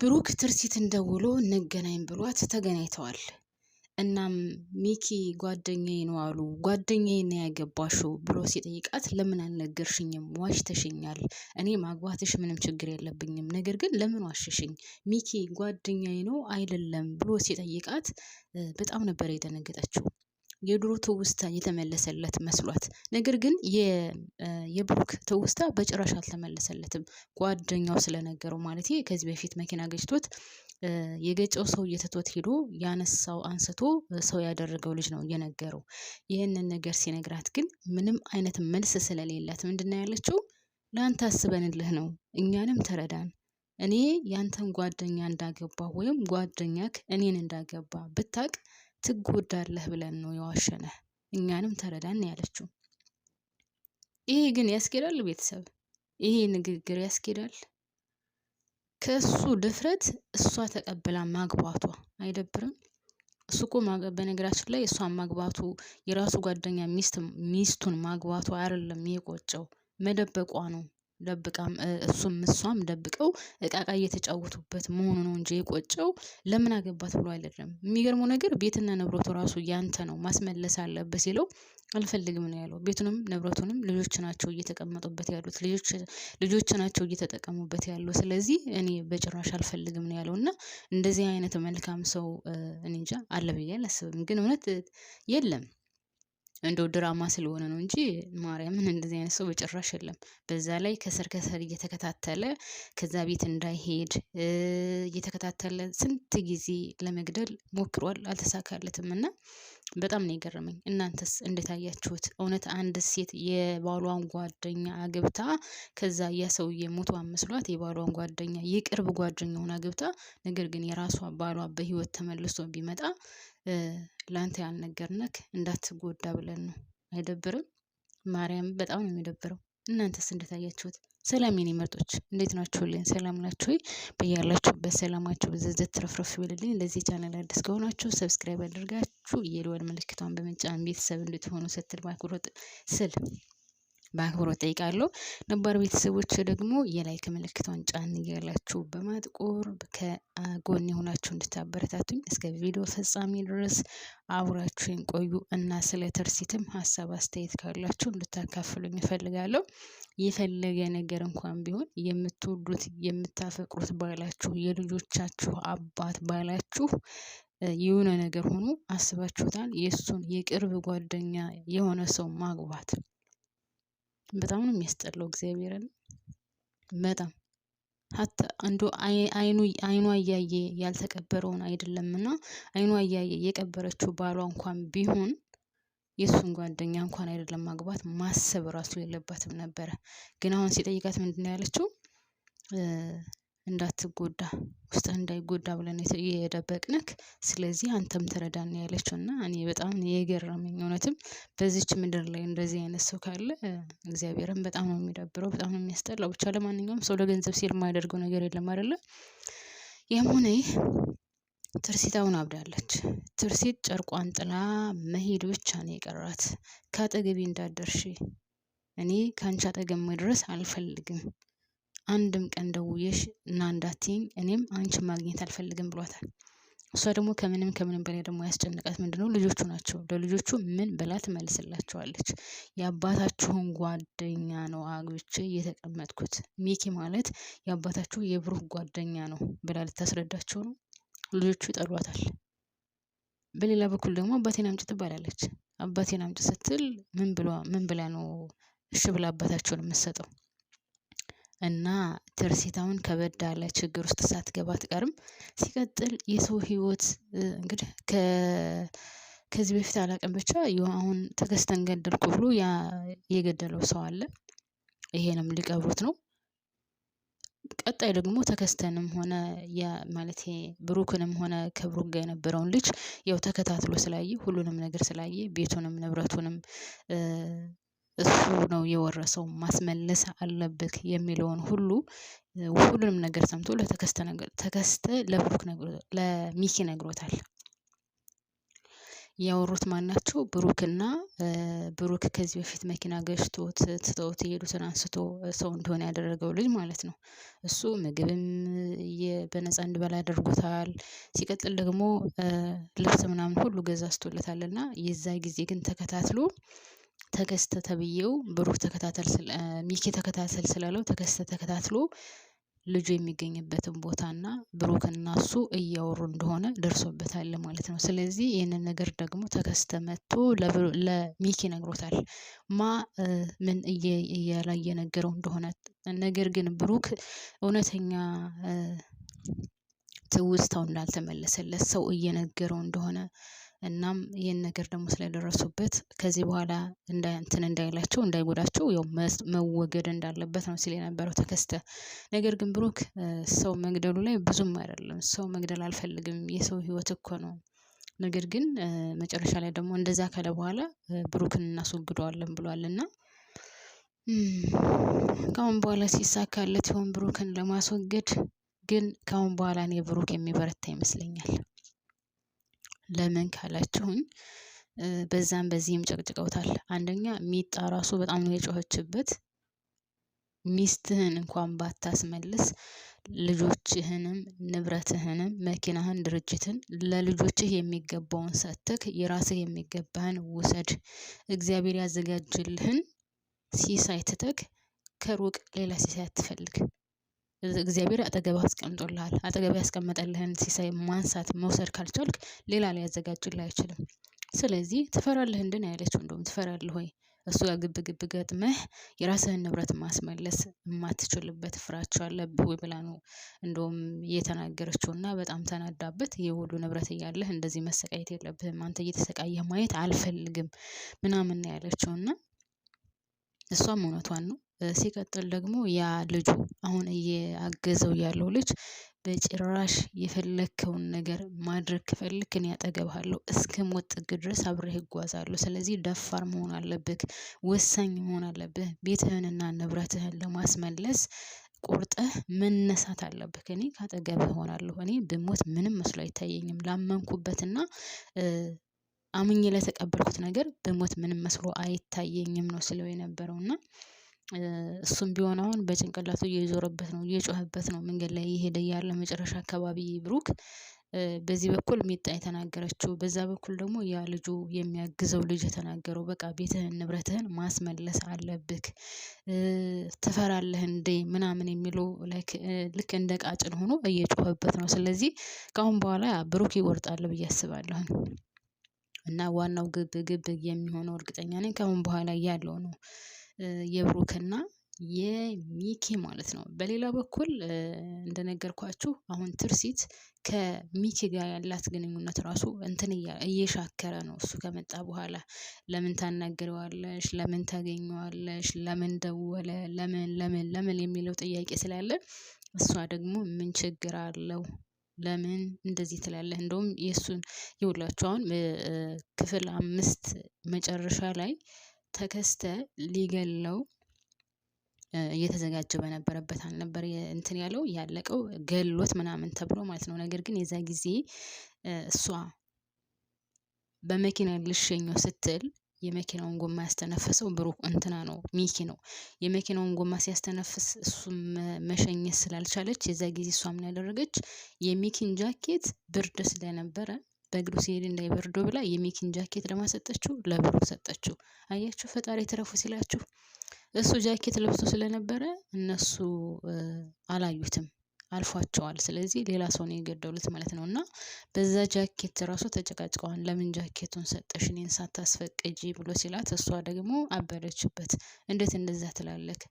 ብሩክ ትርሲትን ደውሎ እንገናኝ ብሏት ተገናኝተዋል። እናም ሚኪ ጓደኛዬ ነው አሉ ጓደኛዬ ነው ያገባሽው ብሎ ሲጠይቃት ለምን አልነገርሽኝም? ዋሽተሽኛል። እኔ ማግባትሽ ምንም ችግር የለብኝም፣ ነገር ግን ለምን ዋሽሽኝ? ሚኪ ጓደኛዬ ነው አይደለም ብሎ ሲጠይቃት በጣም ነበር የደነገጠችው። የድሮ ትውስታ የተመለሰለት መስሏት፣ ነገር ግን የብሩክ ትውስታ በጭራሽ አልተመለሰለትም። ጓደኛው ስለነገረው ማለት ከዚህ በፊት መኪና ገጭቶት የገጨው ሰው እየተቶት ሄዶ ያነሳው አንስቶ ሰው ያደረገው ልጅ ነው እየነገረው። ይህንን ነገር ሲነግራት ግን ምንም አይነት መልስ ስለሌላት ምንድነው ያለችው? ለአንተ አስበንልህ ነው፣ እኛንም ተረዳን። እኔ ያንተን ጓደኛ እንዳገባ ወይም ጓደኛክ እኔን እንዳገባ ብታቅ ትጎዳለህ ብለን ነው የዋሸነህ፣ እኛንም ተረዳን ያለችው። ይሄ ግን ያስኬዳል? ቤተሰብ ይሄ ንግግር ያስኬዳል? ከሱ ድፍረት እሷ ተቀብላ ማግባቷ አይደብርም? እሱ እኮ በነገራችን ላይ እሷን ማግባቱ የራሱ ጓደኛ ሚስቱን ማግባቱ አይደለም የቆጨው፣ መደበቋ ነው። ደብቃም እሷም ደብቀው እቃቃ እየተጫወቱበት መሆኑ ነው እንጂ የቆጨው ለምን አገባት ብሎ አይደለም። የሚገርመው ነገር ቤትና ንብረቱ ራሱ ያንተ ነው ማስመለስ አለበት ሲለው አልፈልግም ነው ያለው። ቤቱንም ንብረቱንም ልጆች ናቸው እየተቀመጡበት ያሉት፣ ልጆች ናቸው እየተጠቀሙበት ያለው። ስለዚህ እኔ በጭራሽ አልፈልግም ነው ያለው። እና እንደዚህ አይነት መልካም ሰው እኔ እንጃ አለ ብዬ አላስብም። ግን እውነት የለም፣ እንደው ድራማ ስለሆነ ነው እንጂ ማርያምን እንደዚህ አይነት ሰው በጭራሽ የለም። በዛ ላይ ከስር ከስር እየተከታተለ ከዛ ቤት እንዳይሄድ እየተከታተለ ስንት ጊዜ ለመግደል ሞክሯል፣ አልተሳካለትም። እና በጣም ነው የገረመኝ። እናንተስ እንዴት አያችሁት? እውነት አንድ ሴት የባሏን ጓደኛ አግብታ ከዛ ያ ሰውዬ ሞቷ መስሏት የባሏን ጓደኛ የቅርብ ጓደኛውን አግብታ ነገር ግን የራሷ ባሏ በህይወት ተመልሶ ቢመጣ ላንተ ያልነገርነክ እንዳትጎዳ ብለን ነው። አይደብርም? ማርያም በጣም ነው የሚደብረው። እናንተስ እንዴት አያችሁት? ሰላም የኔ ምርጦች እንዴት ናችሁልኝ? ሰላም ናችሁ ወይ? በያላችሁበት ሰላማችሁ ብዝዝት ትረፍረፍ ይበልልኝ። ለዚህ ቻናል አዲስ ከሆናችሁ ሰብስክራይብ አድርጋችሁ የደወል ምልክቷን በመጫን ቤተሰብ እንድትሆኑ ስትል በአክብሮት ጠይቃለሁ። ነባር ቤተሰቦች ደግሞ የላይክ ምልክቷን ጫን እያላችሁ በማጥቆር ከጎን የሆናችሁ እንድታበረታቱኝ እስከ ቪዲዮ ፍጻሜ ድረስ አብራችሁን ቆዩ እና ስለ ትርሲትም ሀሳብ አስተያየት ካላችሁ እንድታካፍሉኝ እፈልጋለሁ። የፈለገ ነገር እንኳን ቢሆን የምትወዱት የምታፈቅሩት ባላችሁ የልጆቻችሁ አባት ባላችሁ የሆነ ነገር ሆኖ አስባችሁታል? የእሱን የቅርብ ጓደኛ የሆነ ሰው ማግባት በጣም ነው የሚያስጠላው። እግዚአብሔርን በጣም ሀታ አንዱ አይኗ እያየ ያልተቀበረውን አይደለምና አይኗ እያየ የቀበረችው ባሏ እንኳን ቢሆን የሱን ጓደኛ እንኳን አይደለም ማግባት ማሰብ ራሱ የለባትም ነበረ። ግን አሁን ሲጠይቃት ምንድነው ያለችው? እንዳትጎዳ ውስጥ እንዳይጎዳ ብለን የደበቅንክ፣ ስለዚህ አንተም ተረዳን ያለችው። እና እኔ በጣም የገረመኝ እውነትም በዚች ምድር ላይ እንደዚህ አይነት ሰው ካለ እግዚአብሔርን በጣም ነው የሚደብረው፣ በጣም ነው የሚያስጠላው። ብቻ ለማንኛውም ሰው ለገንዘብ ሲል የማያደርገው ነገር የለም አይደለ? ያም ሆነ ትርሲት አሁን አብዳለች። ትርሲት ጨርቋን ጥላ መሄድ ብቻ ነው የቀራት። ከአጠገቤ እንዳደርሽ እኔ ከአንቺ አጠገብ መድረስ አልፈልግም፣ አንድም ቀን ደውዬሽ እና እንዳትይኝ እኔም አንቺ ማግኘት አልፈልግም ብሏታል። እሷ ደግሞ ከምንም በላይ ደግሞ ያስጨንቃት ምንድነው? ልጆቹ ናቸው። ለልጆቹ ምን ብላ ትመልስላቸዋለች? የአባታችሁን ጓደኛ ነው አግብቼ የተቀመጥኩት፣ ሚኪ ማለት የአባታችሁ የብሩክ ጓደኛ ነው ብላ ልታስረዳቸው ነው። ልጆቹ ይጠሏታል። በሌላ በኩል ደግሞ አባቴን አምጪ ትባላለች። አባቴን አምጪ ስትል ምን ብላ ነው እሺ ብላ አባታቸውን የምትሰጠው? እና ትርሲታውን ከበድ ያለ ችግር ውስጥ ሳትገባ አትቀርም። ሲቀጥል የሰው ህይወት እንግዲህ ከዚህ በፊት አላውቅም፣ ብቻ አሁን ተከስተን ገደልኩ ብሎ የገደለው ሰው አለ። ይሄንም ሊቀብሩት ነው። ቀጣይ ደግሞ ተከስተንም ሆነ ማለት ብሩክንም ሆነ ከብሩክ ጋር የነበረውን ልጅ ያው ተከታትሎ ስላየ ሁሉንም ነገር ስላየ ቤቱንም ንብረቱንም እሱ ነው የወረሰው ማስመለስ አለበት የሚለውን ሁሉንም ነገር ሰምቶ ተከስተ ለሚኪ ነግሮታል። ያወሩት ማናቸው? ብሩክና ብሩክ ከዚህ በፊት መኪና ገጭቶት ትተውት የሄዱትን አንስቶ ሰው እንደሆነ ያደረገው ልጅ ማለት ነው። እሱ ምግብም በነፃ እንዲበላ አድርጎታል። ሲቀጥል ደግሞ ልብስ ምናምን ሁሉ ገዛዝቶለታል። እና የዛ ጊዜ ግን ተከታትሎ ተከስተ ተብዬው ብሩክ ሚኪ ተከታተል ስላለው ተከስተ ተከታትሎ ልጁ የሚገኝበትን ቦታና ብሩክና እሱ እያወሩ እንደሆነ ደርሶበታል ማለት ነው። ስለዚህ ይህንን ነገር ደግሞ ተከስተ መጥቶ ለሚኪ ነግሮታል። ምን እያለ እየነገረው እንደሆነ። ነገር ግን ብሩክ እውነተኛ ትውስታው እንዳልተመለሰለት ሰው እየነገረው እንደሆነ እናም ይህን ነገር ደግሞ ስለደረሱበት ከዚህ በኋላ እንዳይላቸው እንዳይጎዳቸው ያው መወገድ እንዳለበት ነው ሲል የነበረው ተከስተ። ነገር ግን ብሩክ ሰው መግደሉ ላይ ብዙም አይደለም። ሰው መግደል አልፈልግም፣ የሰው ህይወት እኮ ነው። ነገር ግን መጨረሻ ላይ ደግሞ እንደዛ ካለ በኋላ ብሩክን እናስወግደዋለን ብሏልና ከአሁን በኋላ ሲሳካለት ይሆን ብሩክን ለማስወገድ? ግን ከአሁን በኋላ እኔ ብሩክ የሚበረታ ይመስለኛል። ለምን ካላችሁኝ በዛም በዚህም ጨቅጭቀውታል። አንደኛ ሚጣ ራሱ በጣም ነው የጮኸችበት። ሚስትህን እንኳን ባታስመልስ ልጆችህንም ንብረትህንም መኪናህን ድርጅትን ለልጆችህ የሚገባውን ሰጥተህ የራስህ የሚገባህን ውሰድ። እግዚአብሔር ያዘጋጅልህን ሲሳይ ትተህ ከሩቅ ሌላ ሲሳይ አትፈልግ። እግዚአብሔር አጠገብህ አስቀምጦልሃል። አጠገብህ ያስቀመጠልህን ሲሳይ ማንሳት መውሰድ ካልቻልክ ሌላ ሊያዘጋጅልህ አይችልም። ስለዚህ ትፈራለህ እንዴ ነው ያለችው። እንደውም ትፈራለህ ወይ እሱ ጋር ግብ ግብ ገጥመህ የራስህን ንብረት ማስመለስ የማትችልበት ፍራቻ አለብህ ወይ ብላ ነው እንደውም የተናገረችውና በጣም ተናዳበት። ይሄ ሁሉ ንብረት እያለህ እንደዚህ መሰቃየት የለብህም፣ አንተ እየተሰቃየህ ማየት አልፈልግም ምናምን ነው ያለችውና እሷም እውነቷን ነው። ሲቀጥል ደግሞ ያ ልጁ አሁን እያገዘው ያለው ልጅ በጭራሽ የፈለከውን ነገር ማድረግ ከፈለክ እኔ አጠገብሃለሁ፣ እስከ ሞት ጥግ ድረስ አብሬህ እጓዛለሁ። ስለዚህ ደፋር መሆን አለብህ፣ ወሳኝ መሆን አለብህ። ቤትህንና ንብረትህን ለማስመለስ ቆርጠህ መነሳት አለብህ። እኔ ካጠገብህ እሆናለሁ። እኔ ብሞት ምንም መስሎ አይታየኝም። ላመንኩበትና አምኜ ለተቀበልኩት ነገር ብሞት ምንም መስሎ አይታየኝም ነው ስለው የነበረውና እሱም ቢሆን አሁን በጭንቅላቱ እየዞረበት ነው፣ እየጮኸበት ነው። መንገድ ላይ እየሄደ ያለ መጨረሻ አካባቢ ብሩክ በዚህ በኩል ሚጣ የተናገረችው፣ በዛ በኩል ደግሞ ያ ልጁ የሚያግዘው ልጅ የተናገረው በቃ ቤትህን ንብረትህን ማስመለስ አለብህ፣ ትፈራለህ እንዴ ምናምን የሚለው ልክ እንደ ቃጭን ሆኖ እየጮኸበት ነው። ስለዚህ ከአሁን በኋላ ብሩክ ይወርጣል ብዬ አስባለሁ። እና ዋናው ግብ የሚሆነው እርግጠኛ ነኝ ከአሁን በኋላ ያለው ነው የብሩክና የሚኪ ማለት ነው። በሌላ በኩል እንደነገርኳችሁ አሁን ትርሲት ከሚኪ ጋር ያላት ግንኙነት ራሱ እየሻከረ ነው። እሱ ከመጣ በኋላ ለምን ታናግረዋለሽ፣ ለምን ታገኘዋለሽ፣ ለምን ደወለ፣ ለምን የሚለው ጥያቄ ስላለ እሷ ደግሞ ምን ችግር አለው ለምን እንደዚህ ትላለህ? እንደውም የእሱን ይውላችሁ አሁን ክፍል 5 መጨረሻ ላይ ተከስተ ሊገለው እየተዘጋጀ በነበረበት አልነበር እንትን ያለው ያለቀው ገሎት ምናምን ተብሎ ማለት ነው። ነገር ግን የዛ ጊዜ እሷ በመኪና ልሸኘው ስትል የመኪናውን ጎማ ያስተነፈሰው ብሩክ ነው ሚኪ ነው። የመኪናውን ጎማ ሲያስተነፍስ እሱም መሸኘት ስላልቻለች የዛ ጊዜ እሷ ምን ያደረገች የሚኪን ጃኬት ብርድ ስለነበረ በእግሩ ሲሄድ እንዳይበርዶ ብላ የሚኪን ጃኬት ለማሰጠችው ለብሩክ ሰጠችው። አያችሁ ፈጣሪ ተረፉ ሲላችሁ። እሱ ጃኬት ለብሶ ስለነበረ እነሱ አላዩትም፣ አልፏቸዋል። ስለዚህ ሌላ ሰው ነው የገደሉት ማለት ነው። እና በዛ ጃኬት ራሱ ተጨቃጭቀዋል። ለምን ጃኬቱን ሰጠሽ እኔን ሳታስፈቅጂ ብሎ ሲላት እሷ ደግሞ አበደችበት። እንዴት እንደዛ ትላለክ?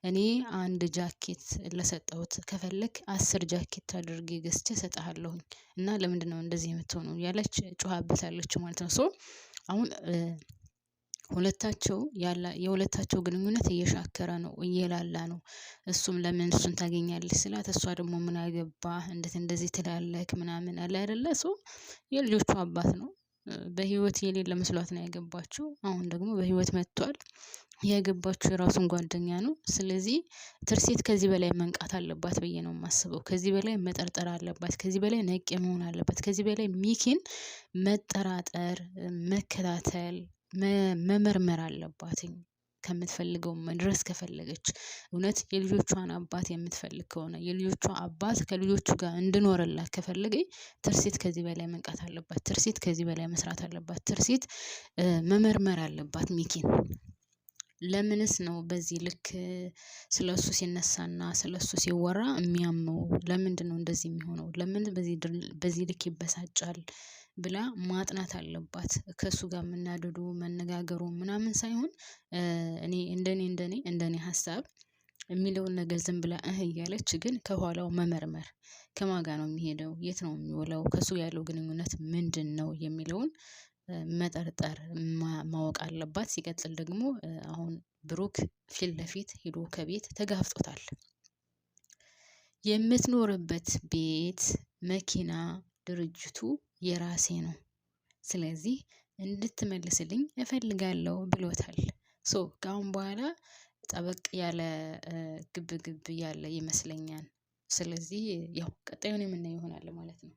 እኔ አንድ ጃኬት ለሰጠሁት ከፈለክ 10 ጃኬት አድርጌ ገዝቼ እሰጥሃለሁኝ እና ለምንድነው እንደዚህ የምትሆነው ያለች ጮሃበታለች ማለት ነው። አሁን የሁለታቸው ግንኙነት እየሻከረ ነው፣ እየላላ ነው። እሱም ለምን እሱን ታገኛለች ስላት እሷ ደግሞ ምን አገባህ እንዴት እንደዚህ ትላለክ ምናምን አለ አይደለ። የልጆቹ አባት ነው። በህይወት የሌለ መስሏት ነው ያገባችው። አሁን ደግሞ በህይወት መጥቷል። ያገባችው የራሱን ጓደኛ ነው። ስለዚህ ትርሴት ከዚህ በላይ መንቃት አለባት ብዬ ነው የማስበው። ከዚህ በላይ መጠርጠር አለባት። ከዚህ በላይ ነቄ መሆን አለባት። ከዚህ በላይ ሚኪን መጠራጠር፣ መከታተል፣ መመርመር አለባትኝ። ከምትፈልገው መድረስ ከፈለገች እውነት የልጆቿን አባት የምትፈልግ ከሆነ የልጆቿ አባት ከልጆቹ ጋር እንድኖርላት ከፈለገች ትርሲት ከዚህ በላይ መንቃት አለባት። ትርሲት ከዚህ በላይ መስራት አለባት። ትርሲት መመርመር አለባት ሚኪን። ለምንስ ነው በዚህ ልክ ስለሱ ሲነሳና ስለሱ ሲወራ የሚያመው? ለምንድነው እንደዚህ የሚሆነው? ለምን በዚህ ልክ ይበሳጫል ብላ ማጥናት አለባት። ከሱ ጋር መናደዱ መነጋገሩ ምናምን ሳይሆን እኔ እንደኔ ሀሳብ የሚለውን ነገር ዝም ብላ እያለች ግን ከኋላው መመርመር፣ ከማን ጋር ነው የሚሄደው፣ የት ነው የሚውለው፣ ከሱ ያለው ግንኙነት ምንድነው የሚለውን መጠርጠር ማወቅ አለባት። ሲቀጥል ደግሞ አሁን ብሩክ ፊት ለፊት ሄዶ ከቤት ተጋፍጦታል። የምትኖርበት ቤት፣ መኪና፣ ድርጅቱ የራሴ ነው፣ ስለዚህ እንድትመልስልኝ እፈልጋለሁ ብሎታል። ከአሁን በኋላ ጠበቅ ያለ ግብ ያለ ይመስለኛል። ስለዚህ ያው ቀጣዩን የምናየው ይሆናል ማለት ነው።